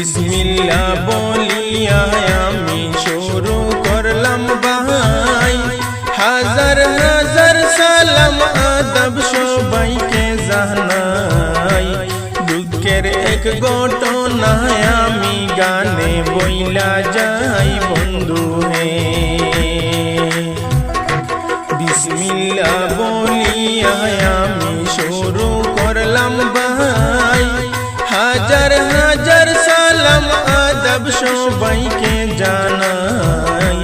বিসমিল্লাহ বলিয়া আমি শুরু করলাম ভাই, হাজার হাজার সালাম আদব সবাইকে জানাই। দুঃখের এক ঘটনায় আমি গানে বইলা যাই বন্ধু হে। বিসমিল্লাহ বলিয়া আমি শুরু করলাম ভাই, হাজার হাজার সালাম আদব সবাইকে জানাই।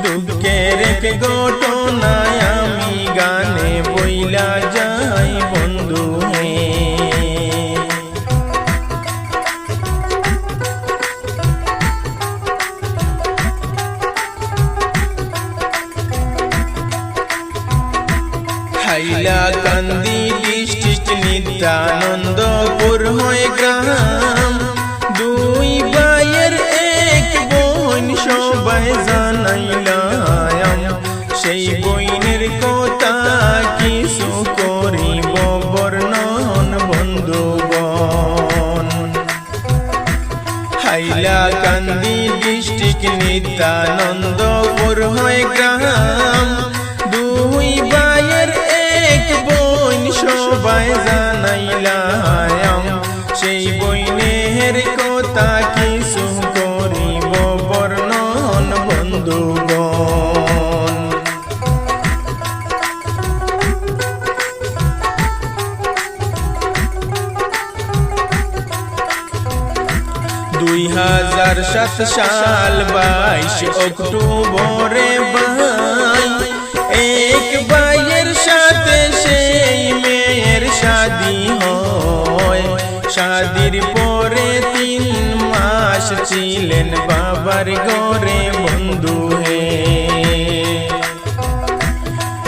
দুঃখের এক ঘটনায় আমি গানে বইলা যাই বন্ধু হে। হাইলাকান্দি ডিস্ট্রিক্ট নিত্যানন্দপুর হয় গ্রাম, দুই ভাইয়ের এক বোন সবাই জানাইলাম। সেই বোনের কথা কিছু করিব বর্ণন বন্ধুগণ। হাইলাকান্দি ডিস্ট্রিক্ট নিত্যানন্দপুর হয় গ্রাম, দুই ভাইয়ের এক বোন সবাই জানাইলাম। সেই বোনের কথা কিছু করিব বর্ণন বন্ধুগণ। 2007 সাল 22 অক্টোবরে ভাই, এক ভাইয়ের সাথে সেই মেয়ের শাদি হয়। শাদির পরে 3 মাস ছিলেন বাবার ঘরে বন্ধু হে।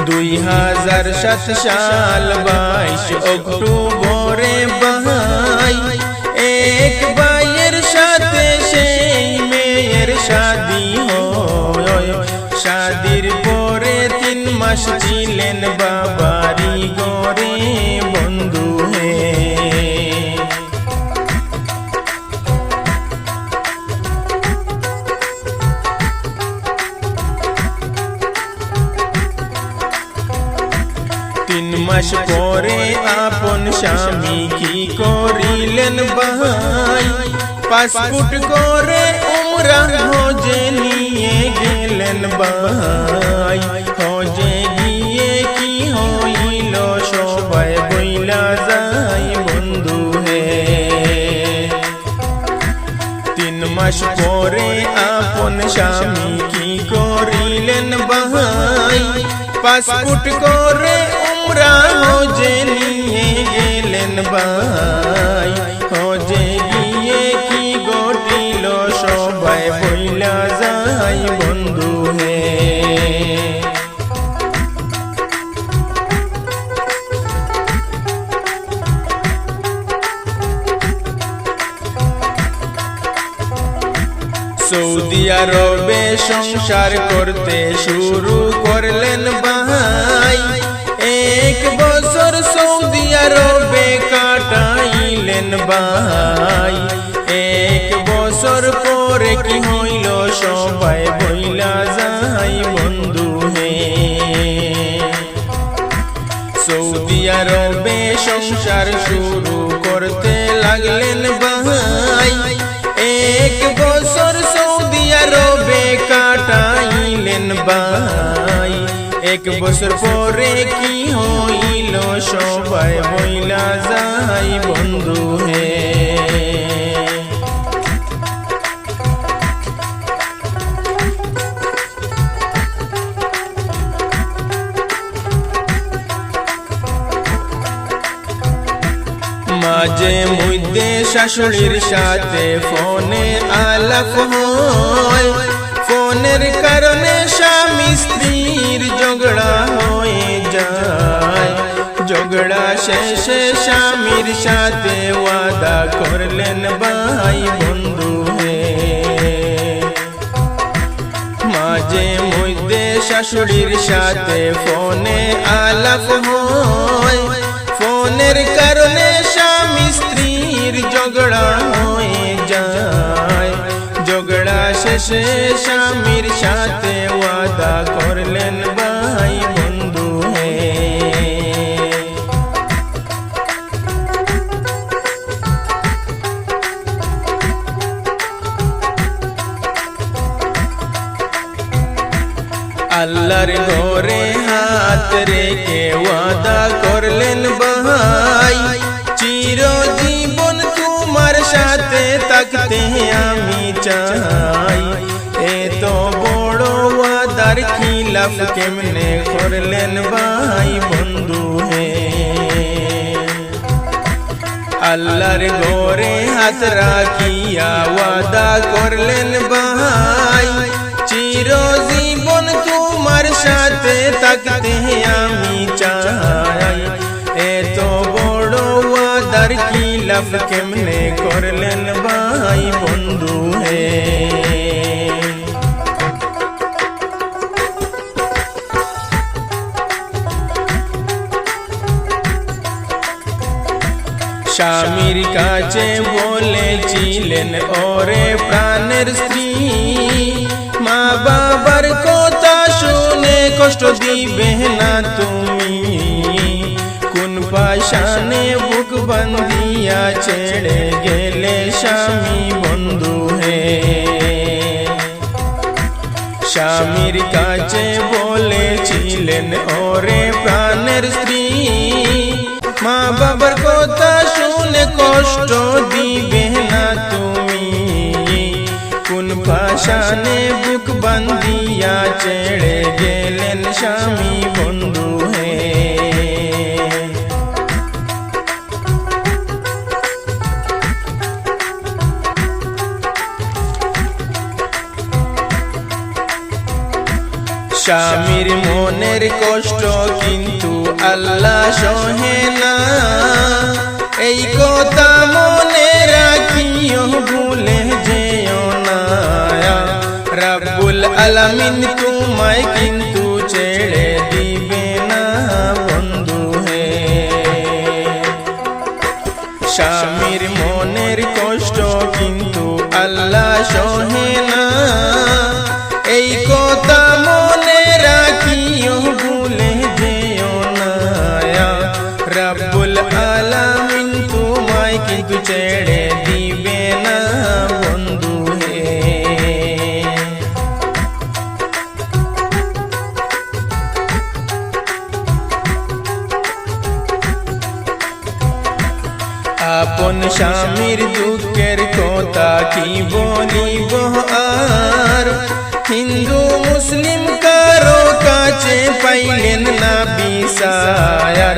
2007 সাল 22 অক্টোবরে ভাই, এক ভাইয়ের সাথে সেই মেয়ের শাদি হয়। শাদির পরে 3 মাস ছিলেন বাবারি ঘরে বন্ধু হে। তিন মাস পরে আপন স্বামী কি করিলেন ভাই, পাসপোর্ট করে উমরা হজে নিয়ে গেলেন ভাই। হজে গিয়ে কি হইল সবাই বইলা যাই বন্ধু হে। 3 মাস পরে আপন স্বামী কি করিলেন ভাই, পাসপোর্ট করে উমরা হজে নিয়ে গেলেন ভাই। হজে গিয়ে কি ঘটিল সবাই বইলা যাই বন্ধু হে। সৌদি আরবে সংসার করতে শুরু করলেন ভাই, 1 বছর সৌদি আরবে কাটাইলেন ভাই। 1 বছর পরে কি হইল সবাই বইলা যাই বন্ধু হে। সৌদি আরবে সংসার শুরু করতে লাগলেন ভাই, 1 বছর সৌদি আরবে কাটাইলেন ভাই। 1 বছর পরে কি হইল সবাই বইলা যাই বন্ধু হে। মাঝে মধ্যে শাশুড়ির সাথে ফোনে আলাপ হয়, ফোনের কারণে স্বামী স্ত্রীর ঝগড়া হয়ে যায়। ঝগড়া শেষে স্বামীর সাথে ওয়াদা করলেন ভাই বন্ধু হে। মাঝে মধ্যে শাশুড়ির সাথে ফোনে আলাপ হয়, ফোনের কারণে স্বামী স্ত্রীর ঝগড়া হয়ে যায়। সে স্বামীর সাথে ওয়াদা করলেন ভাই বন্ধু হে। আল্লাহর ঘরে হাত রেখে ওয়াদা করলেন ভাই, চিরজীবন তোমার সাথে থাকতে আমি চাই। এত বড় ওয়াদার খিলাফ কেমনে করলেন ভাই বন্ধু হে। আল্লাহর ঘরে হাত রাখিয়া ওয়াদা করলেন ভাই, চিরজীবন তোমার সাথে থাকতে আমি চাই। এত বড় ওয়াদার খিলাফ কেমনে করলেন ভাই বন্ধু হে। স্বামীর কাছে বলেছিলেন ওরে প্রাণের স্ত্রী, মা বাবার কথা শুনে কষ্ট দিবে না তুমি। কোন পাশানে বুক বান্ধিয়া ছেড়ে গেলে স্বামী বন্ধু হে। স্বামীর কাছে বলেছিলেন ওরে প্রাণের স্ত্রী, মা বাবার কথা শুনে কষ্ট দিবে না তুমি। কোন পাশানে বুক বান্ধিয়া ছেড়ে গেলেন স্বামী বন্ধু হে। স্বামীর মনের কষ্ট কিন্তু আল্লাহ সহে না, এই কথা মনে রাখিও ভুলে যেও না। রব্বুল আলামিন তোমায় কিন্তু ছেড়ে দিবে না বন্ধু হে। স্বামীর মনের কষ্ট কিন্তু আল্লাহ সহে না, এই কথা মনে রাখিও ভুলে যেও না। রব্বুল আলামিন তোমায় কিন্তু ছেড়ে দিবে না বন্ধু হে। আপন স্বামীর দুঃখের কথা কি বলিব আর, হিন্দু মুসলিম কারো কাছে পাইলেন না বিচার।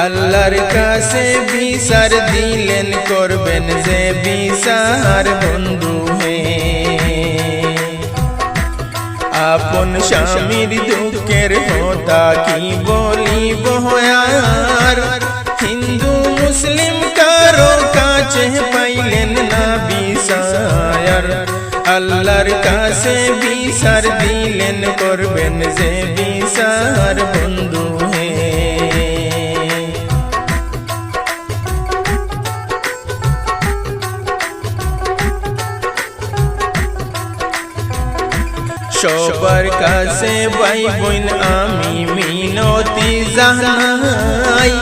আল্লাহর কাছে বিচার দিলেন করবেন যে বিচার বন্ধু হে। আপন স্বামীর দুঃখের কথা কি বলিব আর, হিন্দু মুসলিম কারো কাছে পাইলেন না বিচার। আল্লাহর কাছে বিচার দিলেন করবেন যে বিচার বন্ধু হে। সবার কাছে ভাই বোন আমি মিনতি জানাই,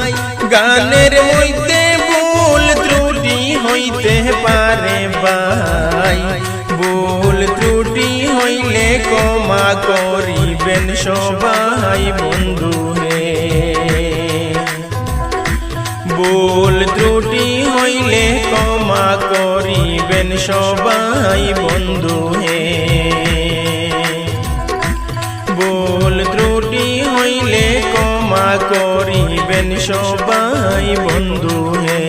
গানের মধ্যে ভুল ত্রুটি হইতে পারে ভাই। ভুল ত্রুটি হইলে ক্ষমা করিবেন সবাই বন্ধু হে। ভুল ত্রুটি হইলে ক্ষমা করিবেন সবাই বন্ধু হে। ভুল ত্রুটি হইলে ক্ষমা করিবেন সবাই বন্ধু হে।